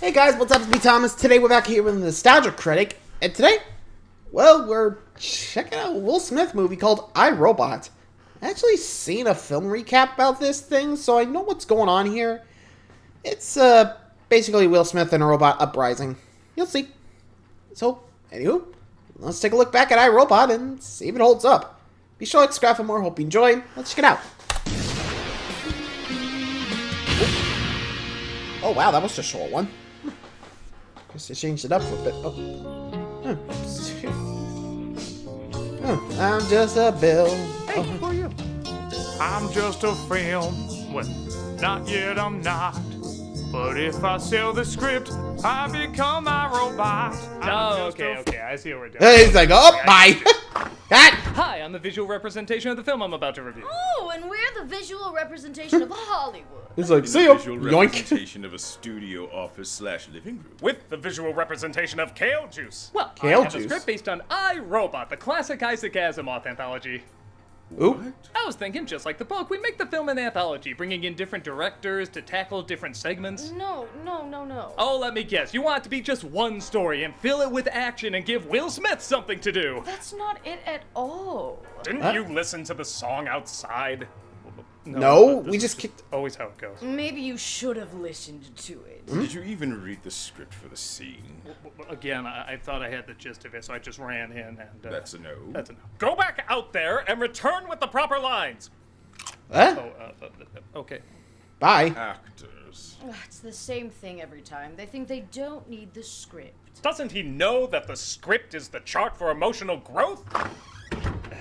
Hey guys, what's up? It's me, Thomas. Today we're back here with the Nostalgia Critic, and today, well, we're checking out a Will Smith movie called I, Robot. I actually seen a film recap about this thing, so I know what's going on here. It's basically Will Smith and a robot uprising. You'll see. So, anywho, let's take a look back at I, Robot and see if it holds up. Be sure to subscribe for more. Hope you enjoy. Let's check it out. Oh wow, that was a short one. Guess they changed it up for a bit. I'm just a bill. Hey, who are you? I'm just a film. Well, not yet, I'm not. But if I sell the script, I become my robot. Oh, okay, I see what we're doing. Hey, he's like, oh, bye. Cut. Hi, I'm the visual representation of the film I'm about to review. Oh, and we're the visual representation of Hollywood. He's like, see ya. Visual Yoink. representation of a studio office / living room. With the visual representation of Kale Juice. Well, Kale I have Juice. a script based on I, Robot, the classic Isaac Asimov anthology. Ooh. I was thinking, just like the book, we make the film an anthology, bringing in different directors to tackle different segments. No. Oh, let me guess. You want it to be just one story and fill it with action and give Will Smith something to do. That's not it at all. Didn't you listen to the song outside? No, this we is just kicked. always how it goes. Maybe you should have listened to it. Did you even read the script for the scene? Again, I thought I had the gist of it, so I just ran in and... That's a no. That's a no. Go back out there and return with the proper lines. Huh? Okay. Bye. Actors. Ugh, it's the same thing every time. They think they don't need the script. Doesn't he know that the script is the chart for emotional growth?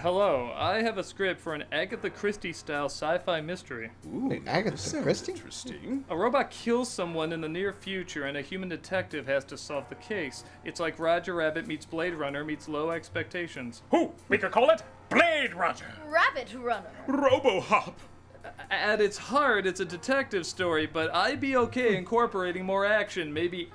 Hello, I have a script for an Agatha Christie-style sci-fi mystery. Ooh, Wait, Agatha sounds Christie? interesting. A robot kills someone in the near future, and a human detective has to solve the case. It's like Roger Rabbit meets Blade Runner meets Low Expectations. Who? We could call it Blade Runner. Rabbit Runner. RoboHop. At its heart, it's a detective story, but I'd be okay incorporating more action. Maybe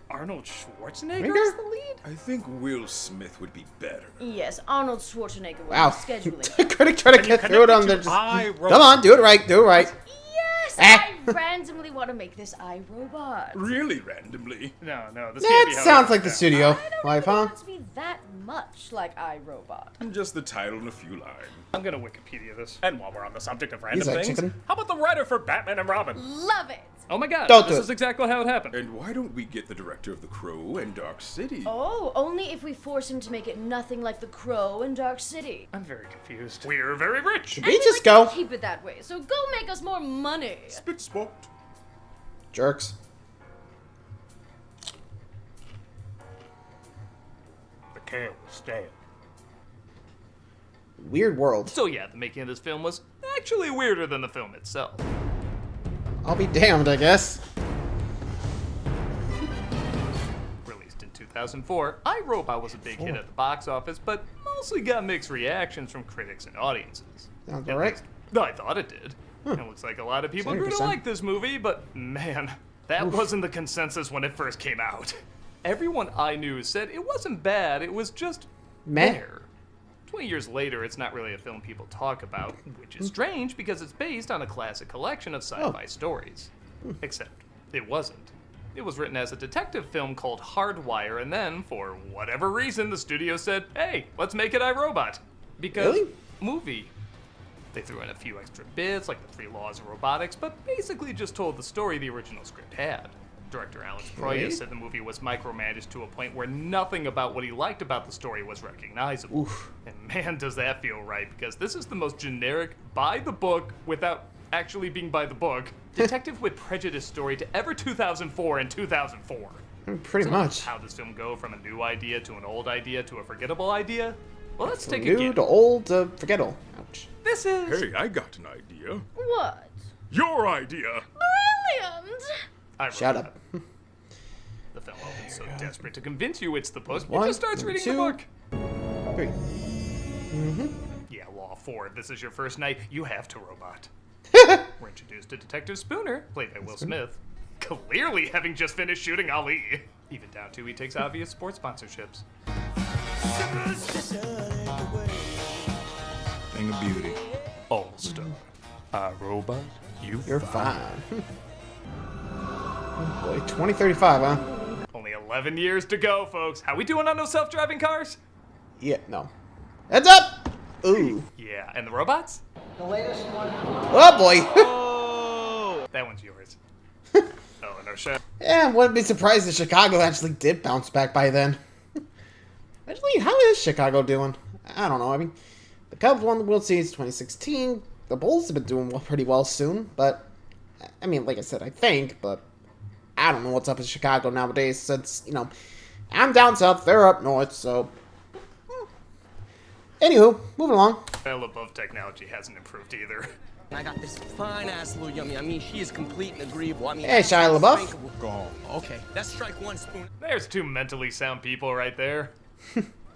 Arnold Schwarzenegger is the lead? I think Will Smith would be better. Yes, Arnold Schwarzenegger will Wow. be scheduling. Critic trying to get through it on there. Just... I, Robot. Come on, do it right. Do it right. Yes, Ah. I randomly want to make this iRobot. Really randomly. No, this can't be That how sounds it like the works. studio I don't life, really huh? want to be that much like iRobot. Just the title and a few lines. I'm gonna Wikipedia this. And while we're on the subject of random He's like things, chicken. how about the writer for Batman and Robin? Love it. Oh my god, Don't do this it. is exactly how it happened. And why don't we get the director of The Crow and Dark City? Oh, only if we force him to make it nothing like The Crow and Dark City. I'm very confused. We're very rich. We And just like to go. keep it that way, so go make us more money. Spit spot. Jerks. The kale is dead. Weird world. So yeah, the making of this film was actually weirder than the film itself. I'll be damned, I guess. Released in 2004, I, Robot was a big hit at the box office, but mostly got mixed reactions from critics and audiences. Sounds At alright. least, I thought it did. It looks like a lot of people grew to 70%. like this movie, but man, that wasn't the consensus when it first came out. Everyone I knew said it wasn't bad, it was just Meh. there. 20 years later, it's not really a film people talk about, which is strange because it's based on a classic collection of sci-fi stories. Except, it wasn't. It was written as a detective film called Hardwire, and then, for whatever reason, the studio said, hey, let's make it iRobot. Because, Really? movie. They threw in a few extra bits, like the 3 laws of robotics, but basically just told the story the original script had. Director Alex Proyas said the movie was micromanaged to a point where nothing about what he liked about the story was recognizable. Oof. And man, does that feel right, because this is the most generic, by the book, without actually being by the book, detective with prejudice story to ever 2004 and 2004. Pretty much. How does film go from a new idea to an old idea to a forgettable idea? Well, let's take a New guess. to old to forgettal. Ouch. This is... Hey, I got an idea. What? Your idea! Brilliant! Shut up. The film opens so desperate to convince you it's the book, it One, just starts reading the two. book. 3. Yeah, Law 4, this is your first night, you have to robot. We're introduced to Detective Spooner, played by Will Smith, clearly having just finished shooting Ali. Even down to he takes obvious sports sponsorships. Thing of beauty. All-Star. iRobot, You're fine. Oh boy, 2035, huh? Only 11 years to go, folks. How we doing on those self-driving cars? Yeah, no. Heads up! Ooh. Yeah, and the robots? The latest one. Oh boy! Oh! That one's yours. Oh, no shit. Yeah, wouldn't be surprised if Chicago actually did bounce back by then. Actually, how is Chicago doing? I don't know. I mean, the Cubs won the World Series 2016. The Bulls have been doing pretty well soon, but I mean, like I said, I think, but I don't know what's up in Chicago nowadays. Since I'm down south, they're up north, so. Anywho, moving along. Well, above technology hasn't improved either. I got this fine-ass little yummy. I mean, she is complete and agreeable. I mean, Hey, Shia LaBeouf. Go home. Okay, that's strike one, Spoon. There's two mentally sound people right there.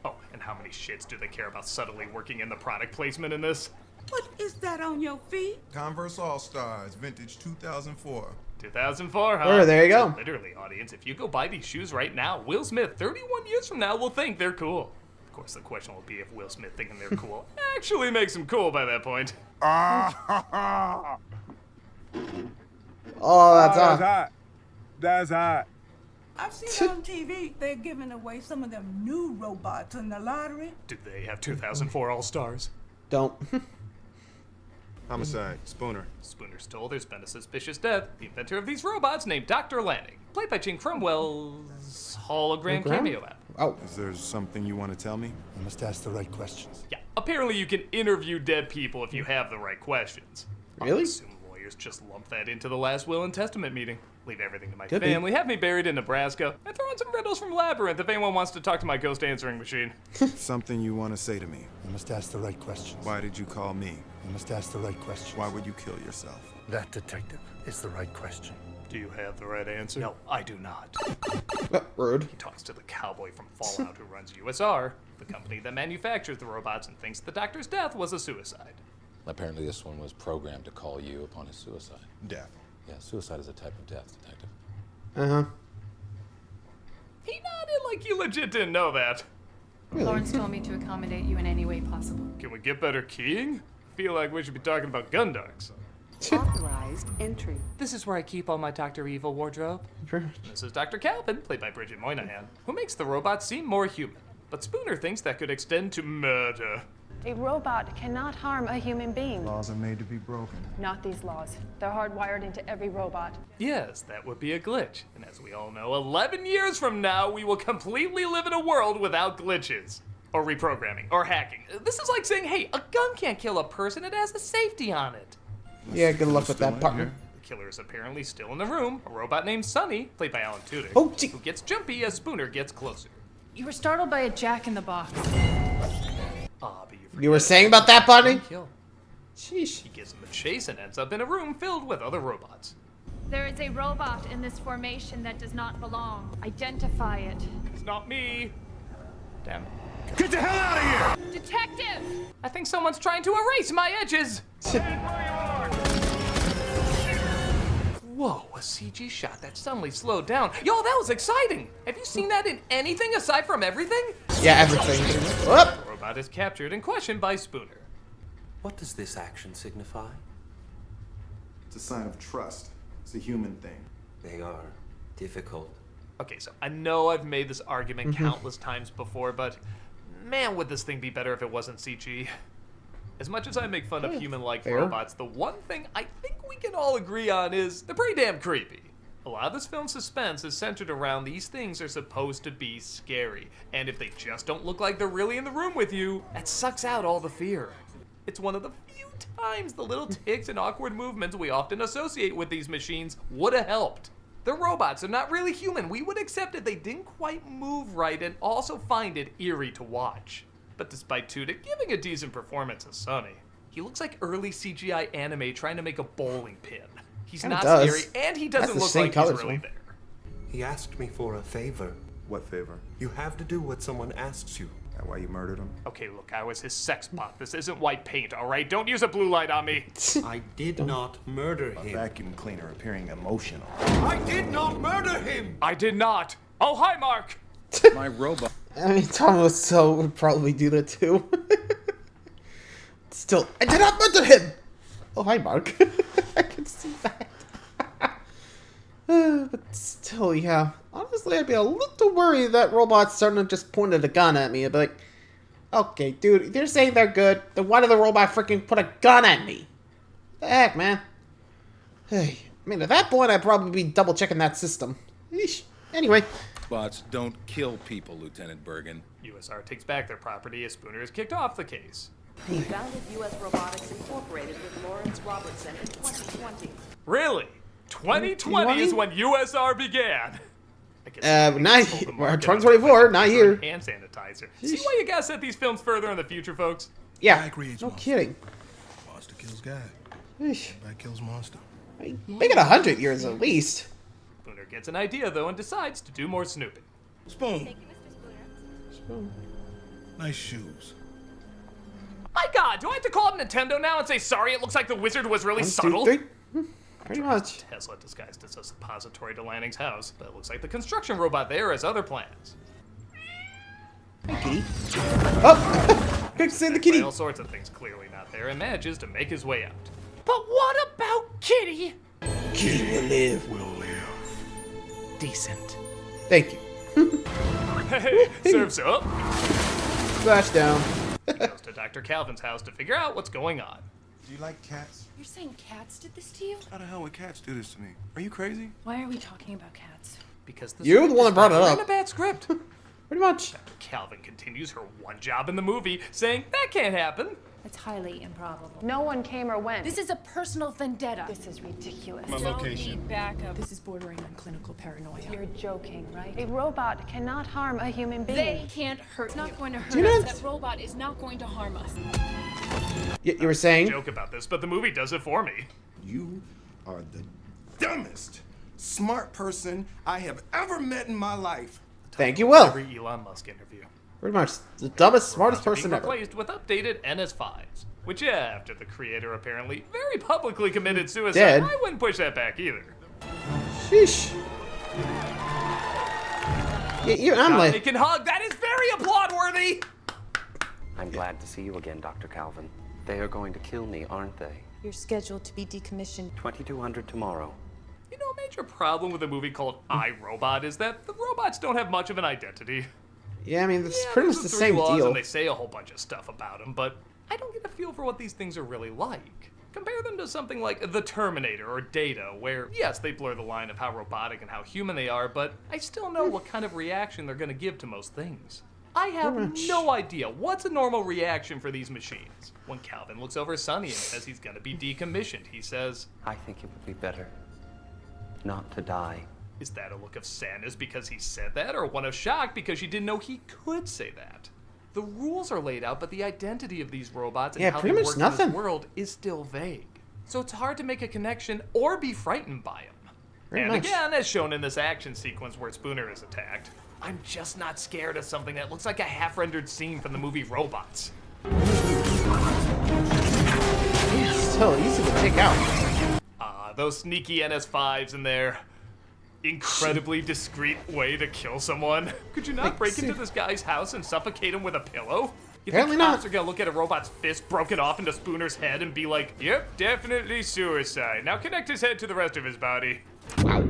Oh, and how many shits do they care about subtly working in the product placement in this? What is that on your feet? Converse All-Stars, vintage 2004. 2004, huh? Oh, there you go. So literally, audience, if you go buy these shoes right now, Will Smith, 31 years from now, will think they're cool. Of course, the question will be if Will Smith thinking they're cool actually makes him cool by that point. Ah! Oh, that's hot. That's hot. I've seen on TV they're giving away some of them new robots in the lottery. Do they have 2004 All-Stars? Don't. Homicide, Spooner. Spooner's told there's been a suspicious death. The inventor of these robots named Dr. Lanning, played by Gene Cromwell's hologram cameo app. Oh. Is there something you want to tell me? You must ask the right questions. Yeah, apparently you can interview dead people if you have the right questions. Really? I assume lawyers just lump that into the last will and testament meeting. Leave everything to my Could be. family, have me buried in Nebraska, and throw in some riddles from Labyrinth if anyone wants to talk to my ghost answering machine. Something you want to say to me? You must ask the right questions. Why did you call me? You must ask the right questions. Why would you kill yourself? That, detective, is the right question. Do you have the right answer? No, I do not. Rude. He talks to the cowboy from Fallout who runs USR, the company that manufactures the robots, and thinks the doctor's death was a suicide. Apparently this one was programmed to call you upon his suicide. Death. Yeah, suicide is a type of death, detective. Uh-huh. He nodded like you legit didn't know that. Lawrence told me to accommodate you in any way possible. Can we get better keying? Feel like we should be talking about gun ducks. Authorized entry. This is where I keep all my Dr. Evil wardrobe. This is Dr. Calvin, played by Bridget Moynihan, who makes the robots seem more human. But Spooner thinks that could extend to murder. A robot cannot harm a human being. Laws are made to be broken. Not these laws. They're hardwired into every robot. Yes, that would be a glitch. And as we all know, 11 years from now, we will completely live in a world without glitches. Or reprogramming, or hacking. This is like saying, hey, a gun can't kill a person, it has a safety on it. Yeah, good luck with Still that, in partner. here? The killer is apparently still in the room, a robot named Sunny, played by Alan Tudyk, Oh, gee. who gets jumpy as Spooner gets closer. You were startled by a jack in the box. Ah, but You were saying about that, buddy? kill. Sheesh. He gives him a chase and ends up in a room filled with other robots. There is a robot in this formation that does not belong. Identify it. It's not me. Damn. Get the hell out of here! Detective! I think someone's trying to erase my edges. Whoa, a CG shot that suddenly slowed down. Yo, that was exciting. Have you seen that in anything aside from everything? Yeah, everything. Whoop. The robot is captured and questioned by Spooner. What does this action signify? It's a sign of trust. It's a human thing. They are difficult. Okay, so I know I've made this argument countless times before, but man, would this thing be better if it wasn't CG? As much as I make fun of human-like fair. robots, the one thing I think we can all agree on is they're pretty damn creepy. A lot of this film's suspense is centered around these things are supposed to be scary, and if they just don't look like they're really in the room with you, that sucks out all the fear. It's one of the few times the little ticks and awkward movements we often associate with these machines would have helped. They're robots, they're not really human. We would accept it they didn't quite move right and also find it eerie to watch. But despite Tudyk giving a decent performance as Sonny, he looks like early CGI anime trying to make a bowling pin. He's Kinda not does. scary, and he That's doesn't the look same like colors he's really one. there. He asked me for a favor. What favor? You have to do what someone asks you. That why you murdered him? Okay, look, I was his sex bot. This isn't white paint, all right? Don't use a blue light on me. I did not murder A him. vacuum cleaner appearing emotional. I did not murder him! I did not. Oh, hi, Mark. My robot. I mean, Tom Wiseau would probably do that too. Still, I did not murder him! Oh, hi, Mark. I can see that. But still, yeah. Honestly, I'd be a little worried that robot's starting to just point a gun at me. I'd be like, okay, dude, if you're saying they're good, then why did the robot freaking put a gun at me? The heck, man? Hey, I mean, at that point, I'd probably be double-checking that system. Eesh. Anyway. Bots don't kill people, Lieutenant Bergen. USR takes back their property as Spooner has kicked off the case. He founded U.S. Robotics Incorporated with Lawrence Robertson in 2020. Really? 2020 is when USR began. I guess not 2024, not here. Hand sanitizer. See why you gotta set these films further in the future, folks? Yeah, no kidding. Monster kills guy. Eesh. Guy kills monster. Make it 100 years at least. Spooner gets an idea, though, and decides to do more snooping. Spoon. Thank you, Mr. Spooner. Spoon. Nice shoes. My God, do I have to call up Nintendo now and say sorry? It looks like the wizard was really 1, 2, subtle. 3. Pretty much. Tesla disguised as a suppository to Lanning's house, but it looks like the construction robot there has other plans. Hey, kitty. Oh! Quick, save the kitty. All sorts of things clearly not there, and manages to make his way out. But what about Kitty? Kitty will live. Will live. Decent. Thank you. Hey, serves up. Splash down. Goes to Dr. Calvin's house to figure out what's going on. Do you like cats? You're saying cats did this to you? How the hell would cats do this to me? Are you crazy? Why are we talking about cats? Because you're the one that brought it up. In a bad script. Pretty much. Dr. Calvin continues her one job in the movie, saying that can't happen. It's highly improbable. No one came or went. This is a personal vendetta. This is ridiculous. My location. Backup. This is bordering on clinical paranoia. You're joking, right? A robot cannot harm a human being. They can't hurt It's not you. going to hurt Do us. not- That robot is not going to harm us. You were saying? Joke about this, but the movie does it for me. You are the dumbest, smart person I have ever met in my life. Thank you, Will. Every Elon Musk interview. Pretty much the dumbest, smartest Robots are person being ever. replaced with updated NS5s, which, yeah, after the creator apparently very publicly committed suicide, Dead. I wouldn't push that back either. Sheesh. Yeah, even I'm They like, can hug. That is very applaud-worthy. I'm glad to see you again, Dr. Calvin. They are going to kill me, aren't they? You're scheduled to be decommissioned. 2200 tomorrow. You know, a major problem with a movie called I, Robot is that the robots don't have much of an identity. yeah, I mean, it's Yeah, pretty much there's the three same laws deal. And they say a whole bunch of stuff about them, but I don't get a feel for what these things are really like. Compare them to something like The Terminator or Data, where, yes, they blur the line of how robotic and how human they are, but I still know what kind of reaction they're going to give to most things. I have no idea what's a normal reaction for these machines. When Calvin looks over Sonny and says he's going to be decommissioned, he says, I think it would be better not to die. is that a look of sadness because he said that, or one of shock because she didn't know he could say that? The rules are laid out, but the identity of these robots and Yeah, how pretty they much work nothing. in this world is still vague. So it's hard to make a connection or be frightened by them. Very And much. again, as shown in this action sequence where Spooner is attacked, I'm just not scared of something that looks like a half-rendered scene from the movie Robots. It's so easy to take out. Those sneaky NS5s in there. Incredibly discreet way to kill someone. Could you not break into this guy's house and suffocate him with a pillow? You Apparently think cops not. are gonna look at a robot's fist broken off into Spooner's head and be like, yep, definitely suicide. Now connect his head to the rest of his body. Wow.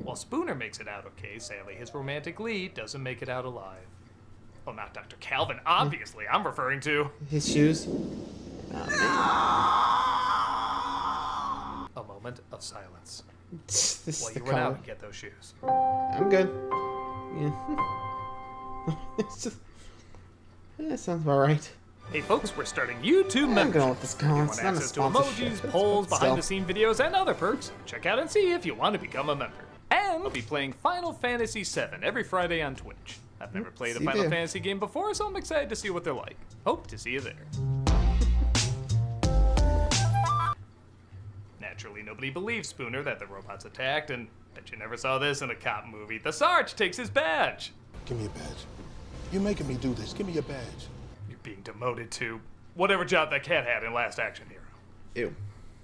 While Spooner makes it out okay, sadly, his romantic lead doesn't make it out alive. Well, not Dr. Calvin, obviously, I'm referring to. His shoes. A moment of silence. This is While the you run out color. and get those shoes. I'm good. Yeah. It's just, that sounds about right. Hey folks, we're starting YouTube I'm membership. gonna let this go. If you It's want not a access to sponsorship. emojis, It's polls, about behind-the-scene videos, and other perks, check out and see if you want to become a member. And I'll be playing Final Fantasy VII every Friday on Twitch. I've never played a see Final there. Fantasy game before, so I'm excited to see what they're like. Hope to see you there. Naturally, nobody believes Spooner that the robot's attacked, and bet you never saw this in a cop movie. The Sarge takes his badge. Give me a badge. You're making me do this. Give me your badge. You're being demoted to whatever job that cat had in Last Action Hero. Ew.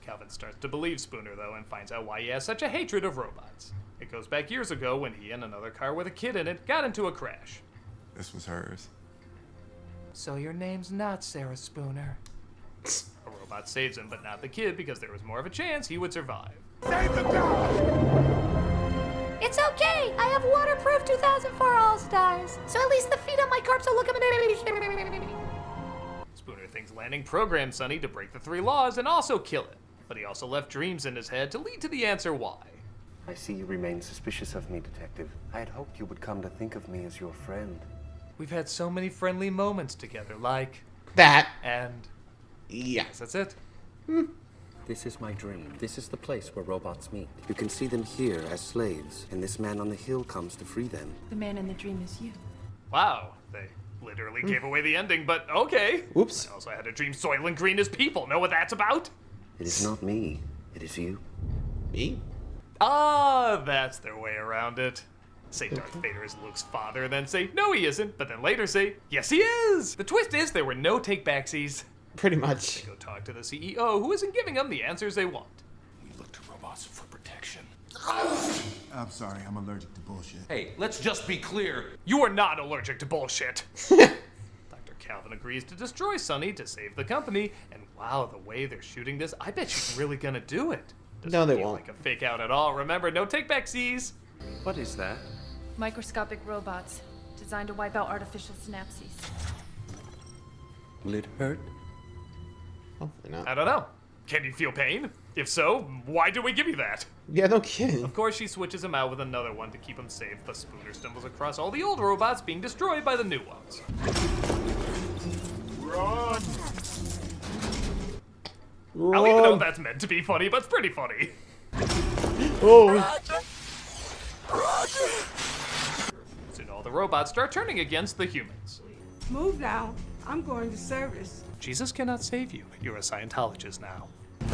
Calvin starts to believe Spooner, though, and finds out why he has such a hatred of robots. It goes back years ago when he and another car with a kid in it got into a crash. This was hers. So your name's not Sarah Spooner. A robot saves him, but not the kid, because there was more of a chance he would survive. Save the dog! Hey, I have waterproof 2004 All-Stars, so at least the feet on my corpse will look a bit. Spooner thinks landing programmed Sonny to break the 3 laws and also kill it. But he also left dreams in his head to lead to the answer why. I see you remain suspicious of me, Detective. I had hoped you would come to think of me as your friend. We've had so many friendly moments together, like... that. And... yeah. Yes, that's it. This is my dream. This is the place where robots meet. You can see them here as slaves, and this man on the hill comes to free them. The man in the dream is you. Wow, they literally gave away the ending, but okay. Whoops. I also had a dream Soylent Green is people. Know what that's about? It is not me. It is you. Me? Ah, that's their way around it. Say Darth Vader is Luke's father, and then say, no he isn't, but then later say, yes he is! The twist is there were no take-backsies. Pretty much. They go talk to the CEO, who isn't giving them the answers they want. We look to robots for protection. I'm sorry, I'm allergic to bullshit. Hey, let's just be clear. You are not allergic to bullshit. Dr. Calvin agrees to destroy Sonny to save the company, and wow, the way they're shooting this, I bet she's really gonna do it. No, they feel won't. like a fake out at all. Remember, no take-backsies. What is that? Microscopic robots designed to wipe out artificial synapses. Will it hurt? Hopefully not. I don't know. Can you feel pain? If so, why do we give you that? Yeah, no kidding. Of course, she switches him out with another one to keep him safe, but Spooner stumbles across all the old robots being destroyed by the new ones. Run! I don't even know if that's meant to be funny, but it's pretty funny. Oh. Soon all the robots start turning against the humans. Move now. I'm going to service. Jesus cannot save you. You're a Scientologist now.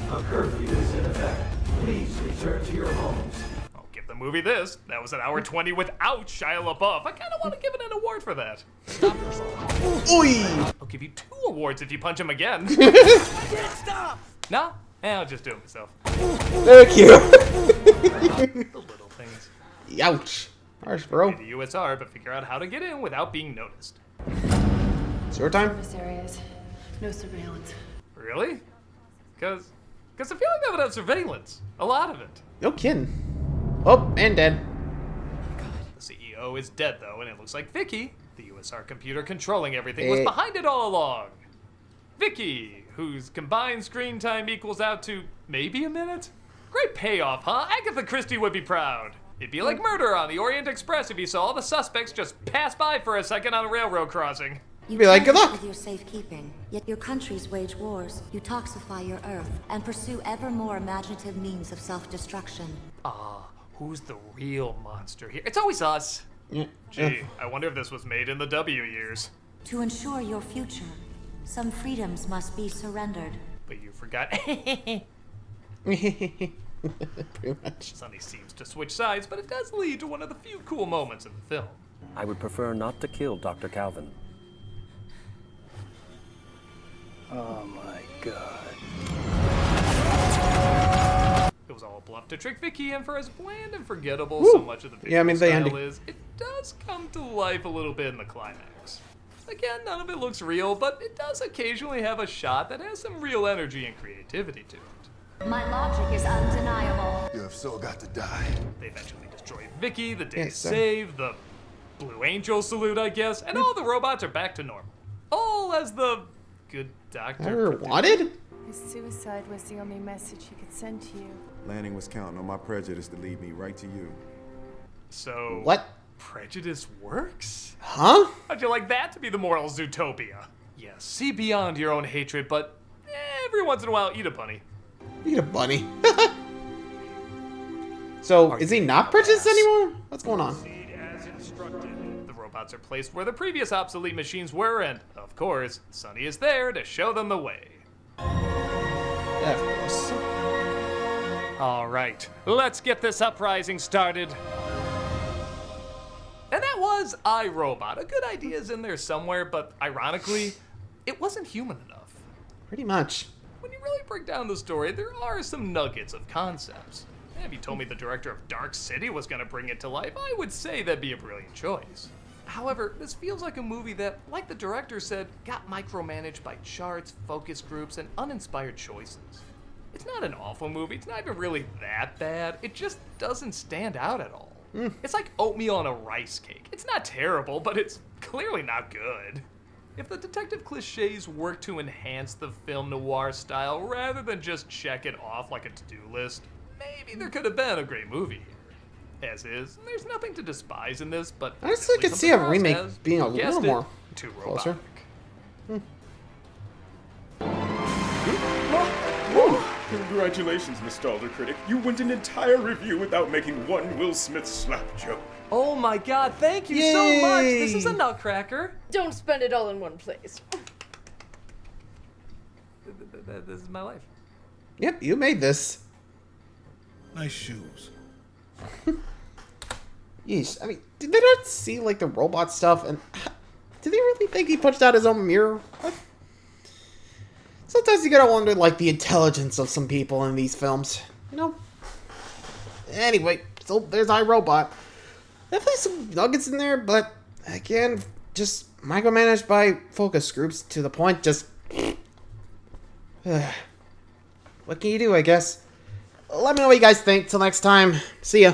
A curfew is in effect. Please return to your homes. I'll give the movie this. That was an hour 20 without Shia LaBeouf. I kind of want to give it an award for that. Stop yourself. Oi! I'll give you 2 awards if you punch him again. Stop! Nah, I'll just do it myself. Thank you. The little things. Ouch. Harsh, bro. The USR, but figure out how to get in without being noticed. It's your time. Service areas, no surveillance. Really? Because I feel like that would have surveillance. A lot of it. No kidding. Oh, and dead. The CEO is dead, though, and it looks like Vicky, the USR computer controlling everything, was behind it all along. Vicky, whose combined screen time equals out to maybe a minute? Great payoff, huh? Agatha Christie would be proud. It'd be like Murder on the Orient Express if you saw all the suspects just pass by for a second on a railroad crossing. You be like, good luck. With your safekeeping, yet your countries wage wars. You toxify your Earth and pursue ever more imaginative means of self-destruction. Ah, who's the real monster here? It's always us. Gee, I wonder if this was made in the W years. To ensure your future, some freedoms must be surrendered. But you forgot. Pretty much. Sonny seems to switch sides, but it does lead to one of the few cool moments in the film. I would prefer not to kill Dr. Calvin. Oh my god. It was all a bluff to trick Vicky, and for as bland and forgettable so much of the visual style is, it does come to life a little bit in the climax. Again, none of it looks real, but it does occasionally have a shot that has some real energy and creativity to it. My logic is undeniable. You have so got to die. They eventually destroy Vicky, the day is saved, the Blue Angel salute, I guess, and all the robots are back to normal. All as the good doctor wanted? His suicide was the only message he could send to you. Lanning was counting on my prejudice to lead me right to you. So what? Prejudice works? Huh? How'd you like that to be the moral Zootopia? Yes, see beyond your own hatred, but every once in a while eat a bunny. Eat a bunny. So, is he not prejudiced anymore? What's going on? The robots are placed where the previous obsolete machines were, and, of course, Sonny is there to show them the way. Of course. All right, let's get this uprising started. And that was iRobot. A good idea is in there somewhere, but ironically, it wasn't human enough. Pretty much. When you really break down the story, there are some nuggets of concepts. If you told me the director of Dark City was going to bring it to life, I would say that'd be a brilliant choice. However, this feels like a movie that, like the director said, got micromanaged by charts, focus groups, and uninspired choices. It's not an awful movie, it's not even really that bad, it just doesn't stand out at all. It's like oatmeal on a rice cake. It's not terrible, but it's clearly not good. If the detective cliches work to enhance the film noir style rather than just check it off like a to-do list, maybe there could have been a great movie here. As is, there's nothing to despise in this, but I still could see a remake being a little more too closer. Congratulations, Nostalgia Critic. You went an entire review without making one Will Smith slap joke. Oh my god, thank you so much! This is a nutcracker. Don't spend it all in one place. This is my life. Yep, you made this. Nice shoes. Yeesh. I mean, did they not see, like, the robot stuff? And did they really think he punched out his own mirror? What? Sometimes you gotta wonder, like, the intelligence of some people in these films. You know? Anyway, so there's iRobot. Definitely some nuggets in there, but, again, just micromanaged by focus groups to the point, just... what can you do, I guess? Let me know what you guys think. Till next time, see ya.